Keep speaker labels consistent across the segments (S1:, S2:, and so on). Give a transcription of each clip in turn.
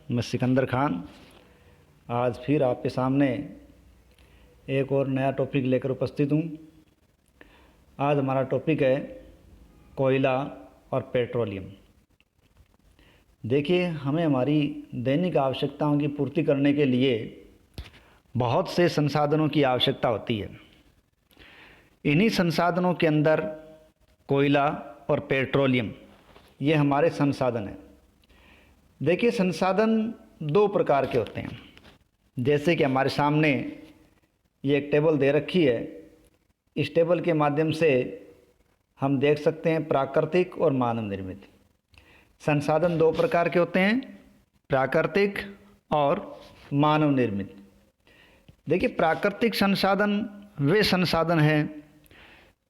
S1: मैं सिकंदर खान आज फिर आपके सामने एक और नया टॉपिक लेकर उपस्थित हूँ। आज हमारा टॉपिक है कोयला और पेट्रोलियम। देखिए, हमें हमारी दैनिक आवश्यकताओं की पूर्ति करने के लिए बहुत से संसाधनों की आवश्यकता होती है। इन्हीं संसाधनों के अंदर कोयला और पेट्रोलियम ये हमारे संसाधन हैं। देखिए, संसाधन दो प्रकार के होते हैं। जैसे कि हमारे सामने ये एक टेबल दे रखी है। इस टेबल के माध्यम से हम देख सकते हैं प्राकृतिक और मानव निर्मित। संसाधन दो प्रकार के होते हैं, प्राकृतिक और मानव निर्मित। देखिए, प्राकृतिक संसाधन वे संसाधन हैं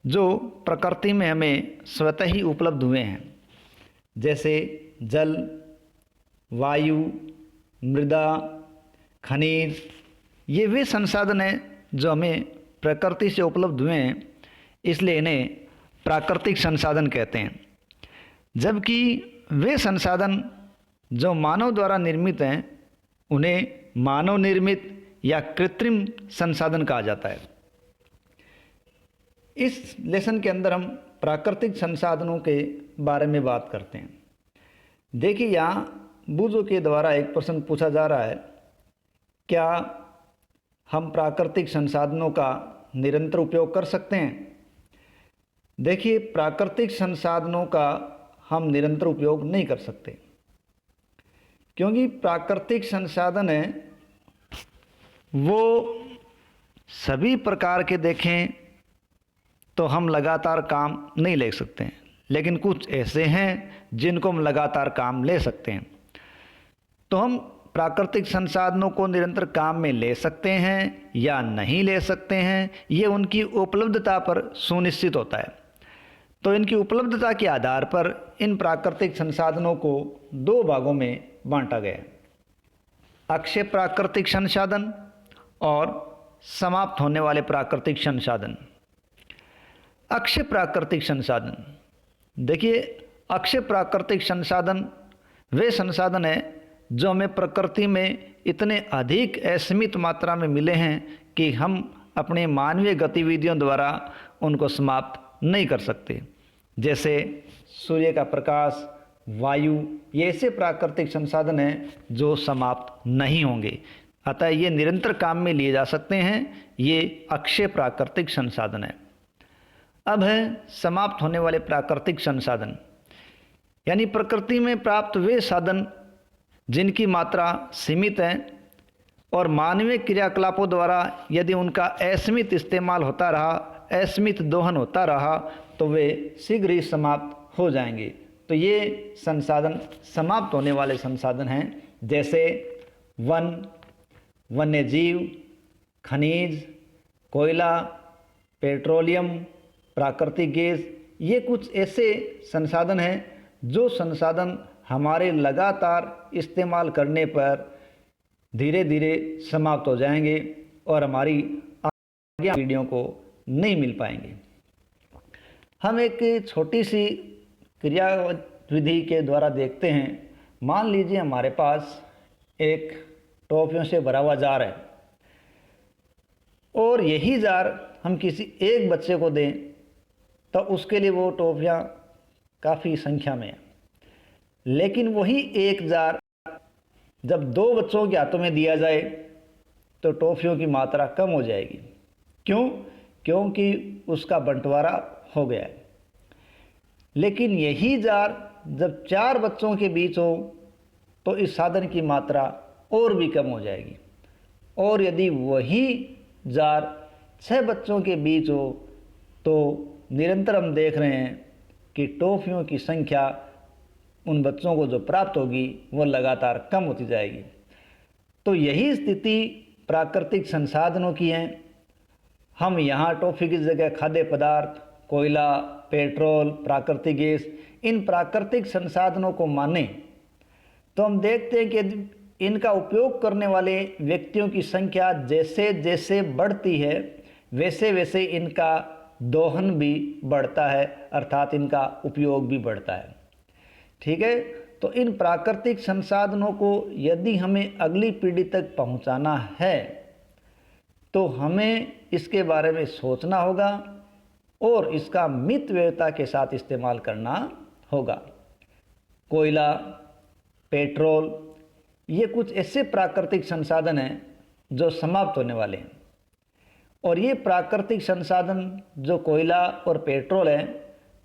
S1: जो प्रकृति में हमें स्वतः ही उपलब्ध हुए हैं, जैसे जल, वायु, मृदा, खनिज। ये वे संसाधन हैं जो हमें प्रकृति से उपलब्ध हुए हैं, इसलिए इन्हें प्राकृतिक संसाधन कहते हैं। जबकि वे संसाधन जो मानव द्वारा निर्मित हैं उन्हें मानव निर्मित या कृत्रिम संसाधन कहा जाता है। इस लेसन के अंदर हम प्राकृतिक संसाधनों के बारे में बात करते हैं। देखिए, यहाँ बूझों के द्वारा एक प्रश्न पूछा जा रहा है, क्या हम प्राकृतिक संसाधनों का निरंतर उपयोग कर सकते हैं? देखिए, प्राकृतिक संसाधनों का हम निरंतर उपयोग नहीं कर सकते, क्योंकि प्राकृतिक संसाधन है वो सभी प्रकार के देखें तो हम लगातार काम नहीं ले सकते हैं, लेकिन कुछ ऐसे हैं जिनको हम लगातार काम ले सकते हैं। तो हम प्राकृतिक संसाधनों को निरंतर काम में ले सकते हैं या नहीं ले सकते हैं, ये उनकी उपलब्धता पर सुनिश्चित होता है। तो इनकी उपलब्धता के आधार पर इन प्राकृतिक संसाधनों को दो भागों में बांटा गया है, अक्षय प्राकृतिक संसाधन और समाप्त होने वाले प्राकृतिक संसाधन। अक्षय प्राकृतिक संसाधन, देखिए, अक्षय प्राकृतिक संसाधन वे संसाधन हैं जो हमें प्रकृति में इतने अधिक असीमित मात्रा में मिले हैं कि हम अपने मानवीय गतिविधियों द्वारा उनको समाप्त नहीं कर सकते। जैसे सूर्य का प्रकाश, वायु, ये ऐसे प्राकृतिक संसाधन हैं जो समाप्त नहीं होंगे, अतः ये निरंतर काम में लिए जा सकते हैं। ये अक्षय प्राकृतिक संसाधन है। अब है समाप्त होने वाले प्राकृतिक संसाधन, यानी प्रकृति में प्राप्त वे साधन जिनकी मात्रा सीमित है और मानवीय क्रियाकलापों द्वारा यदि उनका असीमित इस्तेमाल होता रहा, असीमित दोहन होता रहा, तो वे शीघ्र ही समाप्त हो जाएंगे। तो ये संसाधन समाप्त होने वाले संसाधन हैं, जैसे वन, वन्यजीव, खनिज, कोयला, पेट्रोलियम, प्राकृतिक गैस। ये कुछ ऐसे संसाधन हैं जो संसाधन हमारे लगातार इस्तेमाल करने पर धीरे धीरे समाप्त हो जाएंगे और हमारी आगे पीढ़ियों को नहीं मिल पाएंगे। हम एक छोटी सी क्रियाविधि के द्वारा देखते हैं। मान लीजिए हमारे पास एक टॉफियों से भरा हुआ जार है और यही जार हम किसी एक बच्चे को दें तो उसके लिए वो टॉफियाँ काफ़ी संख्या में है। लेकिन वही एक जार जब दो बच्चों के हाथों में दिया जाए तो टॉफियों की मात्रा कम हो जाएगी। क्यों? क्योंकि उसका बंटवारा हो गया है। लेकिन यही जार जब चार बच्चों के बीच हो तो इस साधन की मात्रा और भी कम हो जाएगी। और यदि वही जार 6 बच्चों के बीच हो तो निरंतर हम देख रहे हैं कि टॉफियों की संख्या उन बच्चों को जो प्राप्त होगी वो लगातार कम होती जाएगी। तो यही स्थिति प्राकृतिक संसाधनों की है। हम यहाँ टॉफी की जगह खाद्य पदार्थ, कोयला, पेट्रोल, प्राकृतिक गैस, इन प्राकृतिक संसाधनों को माने तो हम देखते हैं कि इनका उपयोग करने वाले व्यक्तियों की संख्या जैसे जैसे बढ़ती है वैसे वैसे इनका दोहन भी बढ़ता है, अर्थात इनका उपयोग भी बढ़ता है। ठीक है, तो इन प्राकृतिक संसाधनों को यदि हमें अगली पीढ़ी तक पहुंचाना है तो हमें इसके बारे में सोचना होगा और इसका मितव्ययिता के साथ इस्तेमाल करना होगा। कोयला, पेट्रोल, ये कुछ ऐसे प्राकृतिक संसाधन हैं जो समाप्त होने वाले हैं और ये प्राकृतिक संसाधन जो कोयला और पेट्रोल हैं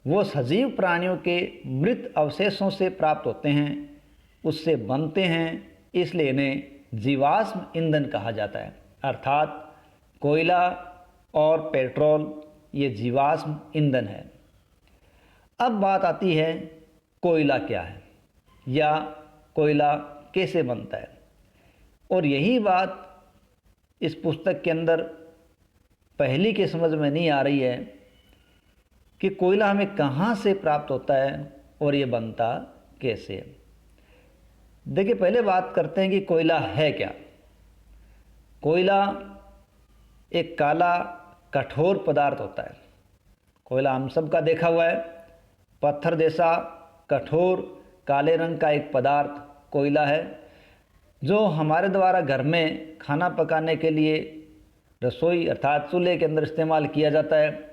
S1: वो सजीव प्राणियों के मृत अवशेषों से प्राप्त होते हैं, उससे बनते हैं, इसलिए इन्हें जीवाश्म ईंधन कहा जाता है। अर्थात कोयला और पेट्रोल ये जीवाश्म ईंधन है। अब बात आती है कोयला क्या है या कोयला कैसे बनता है, और यही बात इस पुस्तक के अंदर पहली के समझ में नहीं आ रही है कि कोयला हमें कहाँ से प्राप्त होता है और ये बनता कैसे है। देखिए, पहले बात करते हैं कि कोयला है क्या। कोयला एक काला कठोर पदार्थ होता है। कोयला हम सब का देखा हुआ है, पत्थर जैसा कठोर काले रंग का एक पदार्थ कोयला है जो हमारे द्वारा घर में खाना पकाने के लिए रसोई अर्थात चूल्हे के अंदर इस्तेमाल किया जाता है।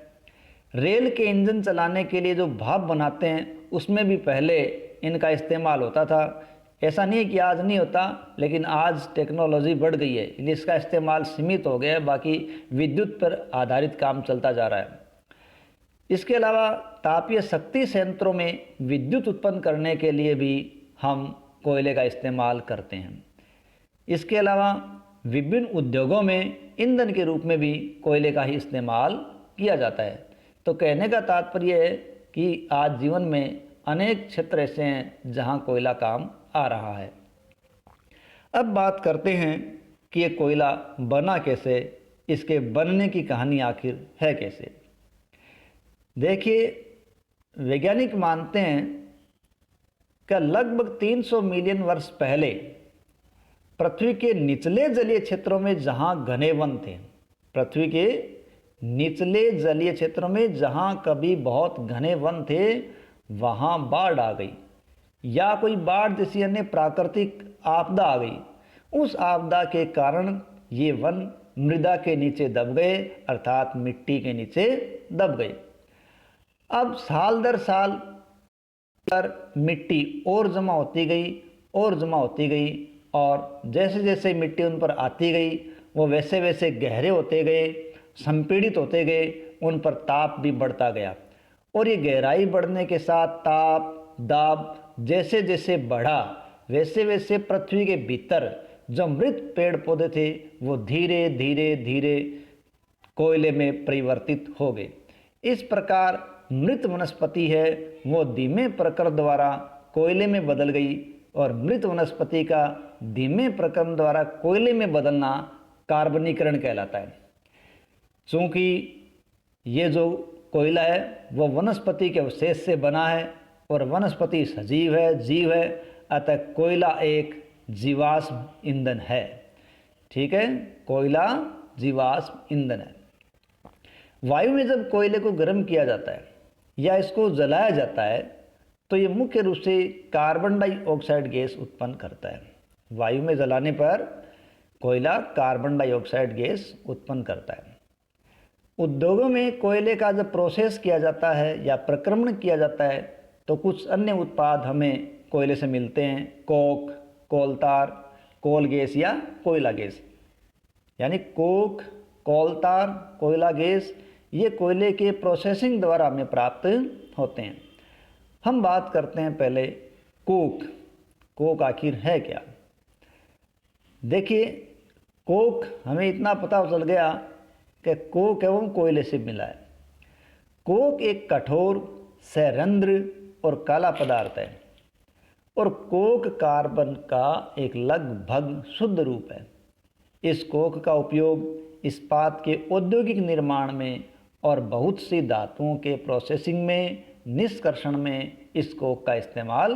S1: रेल के इंजन चलाने के लिए जो भाप बनाते हैं उसमें भी पहले इनका इस्तेमाल होता था। ऐसा नहीं है कि आज नहीं होता, लेकिन आज टेक्नोलॉजी बढ़ गई है इसलिए इसका इस्तेमाल सीमित हो गया है, बाकी विद्युत पर आधारित काम चलता जा रहा है। इसके अलावा तापीय शक्ति संयंत्रों में विद्युत उत्पन्न करने के लिए भी हम कोयले का इस्तेमाल करते हैं। इसके अलावा विभिन्न उद्योगों में ईंधन के रूप में भी कोयले का ही इस्तेमाल किया जाता है। तो कहने का तात्पर्य है कि आज जीवन में अनेक क्षेत्र ऐसे हैं जहां कोयला काम आ रहा है। अब बात करते हैं कि ये कोयला बना कैसे, इसके बनने की कहानी आखिर है कैसे। देखिए, वैज्ञानिक मानते हैं कि लगभग 300 मिलियन वर्ष पहले पृथ्वी के निचले जलीय क्षेत्रों में जहां घने वन थे, पृथ्वी के निचले जलीय क्षेत्रों में जहां कभी बहुत घने वन थे, वहां बाढ़ आ गई या कोई बाढ़ जैसी अन्य प्राकृतिक आपदा आ गई। उस आपदा के कारण ये वन मृदा के नीचे दब गए, अर्थात मिट्टी के नीचे दब गए। अब साल दर साल पर मिट्टी और जमा होती गई और जमा होती गई, और जैसे जैसे मिट्टी उन पर आती गई वो वैसे वैसे गहरे होते गए, संपीड़ित होते गए, उन पर ताप भी बढ़ता गया। और ये गहराई बढ़ने के साथ ताप दाब जैसे जैसे बढ़ा, वैसे वैसे पृथ्वी के भीतर जो मृत पेड़ पौधे थे वो धीरे धीरे धीरे कोयले में परिवर्तित हो गए। इस प्रकार मृत वनस्पति है वो धीमे प्रक्रम द्वारा कोयले में बदल गई, और मृत वनस्पति का धीमे प्रक्रम द्वारा कोयले में बदलना कार्बनीकरण कहलाता है। चूँकि ये जो कोयला है वो वनस्पति के अवशेष से बना है और वनस्पति सजीव है, जीव है, अतः कोयला एक जीवाश्म ईंधन है। ठीक है, कोयला जीवाश्म ईंधन है। वायु में जब कोयले को गर्म किया जाता है या इसको जलाया जाता है तो ये मुख्य रूप से कार्बन डाइऑक्साइड गैस उत्पन्न करता है। वायु में जलाने पर कोयला कार्बन डाइऑक्साइड गैस उत्पन्न करता है। उद्योगों में कोयले का जब प्रोसेस किया जाता है या प्रक्रमण किया जाता है तो कुछ अन्य उत्पाद हमें कोयले से मिलते हैं। कोक, कोलतार, कोल गैस या कोयला गैस। यानी कोक, कोलतार, कोयला गैस ये कोयले के प्रोसेसिंग द्वारा हमें प्राप्त होते हैं। हम बात करते हैं पहले कोक। कोक आखिर है क्या? देखिए, कोक हमें इतना पता चल गया कि कोक एवं कोयले से मिला है। कोक एक कठोर, सैरंध्र और काला पदार्थ है और कोक कार्बन का एक लगभग शुद्ध रूप है। इस कोक का उपयोग इस्पात के औद्योगिक निर्माण में और बहुत सी धातुओं के प्रोसेसिंग में, निष्कर्षण में इस कोक का इस्तेमाल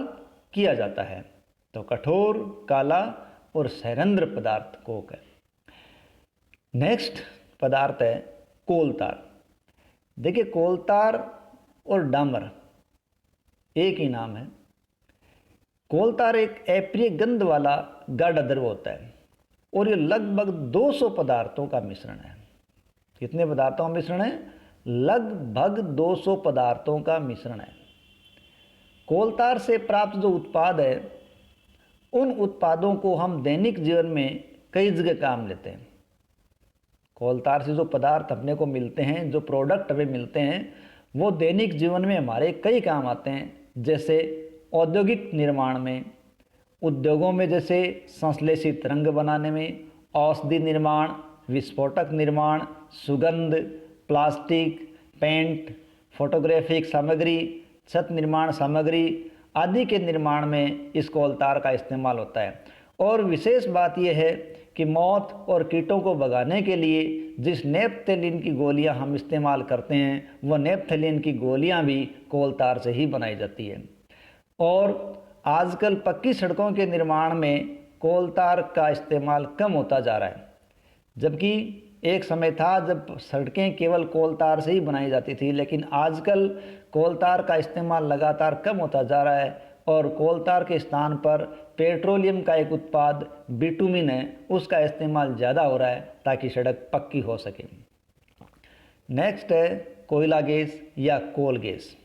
S1: किया जाता है। तो कठोर, काला और सैरंध्र पदार्थ कोक है। नेक्स्ट पदार्थ है कोलतार। देखिए, कोलतार और डामर एक ही नाम है। कोलतार एक अप्रिय गंध वाला गाढ़ा द्रव होता है और ये लगभग 200 पदार्थों का मिश्रण है। कितने पदार्थों का मिश्रण है? लगभग 200 पदार्थों का मिश्रण है। कोलतार से प्राप्त जो उत्पाद है, उन उत्पादों को हम दैनिक जीवन में कई जगह काम लेते हैं। कोलतार से जो पदार्थ अपने को मिलते हैं, जो प्रोडक्ट हमें मिलते हैं, वो दैनिक जीवन में हमारे कई काम आते हैं। जैसे औद्योगिक निर्माण में, उद्योगों में जैसे संश्लेषित रंग बनाने में, औषधि निर्माण, विस्फोटक निर्माण, सुगंध, प्लास्टिक, पेंट, फोटोग्राफिक सामग्री, छत निर्माण सामग्री आदि के निर्माण में इस कोलतार का इस्तेमाल होता है। और विशेष बात यह है कि मौत और कीटों को भगाने के लिए जिस नेपथलीन की गोलियां हम इस्तेमाल करते हैं, वह नेपथलीन की गोलियां भी कोलतार से ही बनाई जाती है। और आजकल पक्की सड़कों के निर्माण में कोलतार का इस्तेमाल कम होता जा रहा है, जबकि एक समय था जब सड़कें केवल कोलतार से ही बनाई जाती थी, लेकिन आजकल कोलतार का इस्तेमाल लगातार कम होता जा रहा है और कोलतार के स्थान पर पेट्रोलियम का एक उत्पाद बिटुमिन है, उसका इस्तेमाल ज़्यादा हो रहा है ताकि सड़क पक्की हो सके। नेक्स्ट है कोयला गैस या कोल गैस।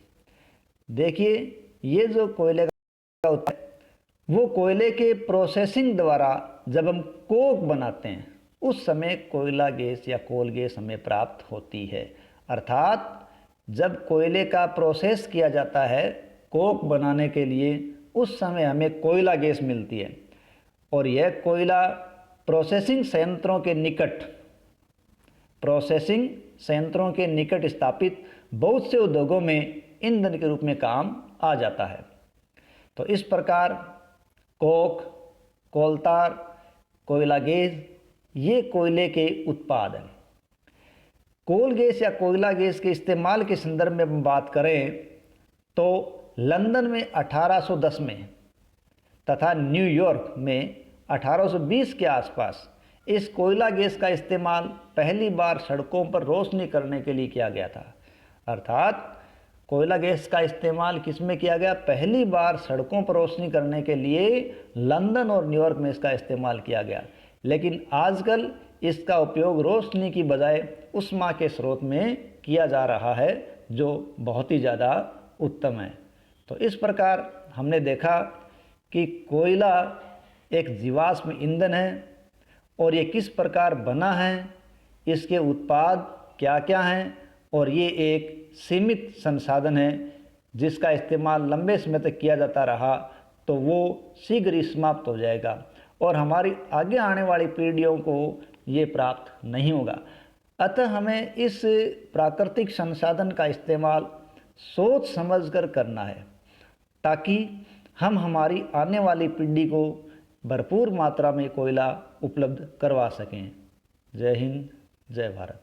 S1: देखिए, ये जो कोयले का उत्पाद है, वो कोयले के प्रोसेसिंग द्वारा जब हम कोक बनाते हैं, उस समय कोयला गैस या कोल गैस हमें प्राप्त होती है। अर्थात जब कोयले का प्रोसेस किया जाता है कोक बनाने के लिए, उस समय हमें कोयला गैस मिलती है। और यह कोयला प्रोसेसिंग संयंत्रों के निकट स्थापित बहुत से उद्योगों में ईंधन के रूप में काम आ जाता है। तो इस प्रकार कोक, कोलतार, कोयला गैस ये कोयले के उत्पाद हैं। कोल गैस या कोयला गैस के इस्तेमाल के संदर्भ में हम बात करें तो लंदन में 1810 में तथा न्यूयॉर्क में 1820 के आसपास इस कोयला गैस का इस्तेमाल पहली बार सड़कों पर रोशनी करने के लिए किया गया था। अर्थात कोयला गैस का इस्तेमाल किस में किया गया? पहली बार सड़कों पर रोशनी करने के लिए लंदन और न्यूयॉर्क में इसका इस्तेमाल किया गया। लेकिन आजकल इसका उपयोग रोशनी की बजाय ऊष्मा के स्रोत में किया जा रहा है, जो बहुत ही ज़्यादा उत्तम है। तो इस प्रकार हमने देखा कि कोयला एक जीवाश्म ईंधन है और ये किस प्रकार बना है, इसके उत्पाद क्या क्या हैं, और ये एक सीमित संसाधन है जिसका इस्तेमाल लंबे समय तक किया जाता रहा तो वो शीघ्र ही समाप्त हो जाएगा और हमारी आगे आने वाली पीढ़ियों को ये प्राप्त नहीं होगा। अतः हमें इस प्राकृतिक संसाधन का इस्तेमाल सोच समझकर करना है ताकि हम हमारी आने वाली पीढ़ी को भरपूर मात्रा में कोयला उपलब्ध करवा सकें। जय हिंद, जय भारत।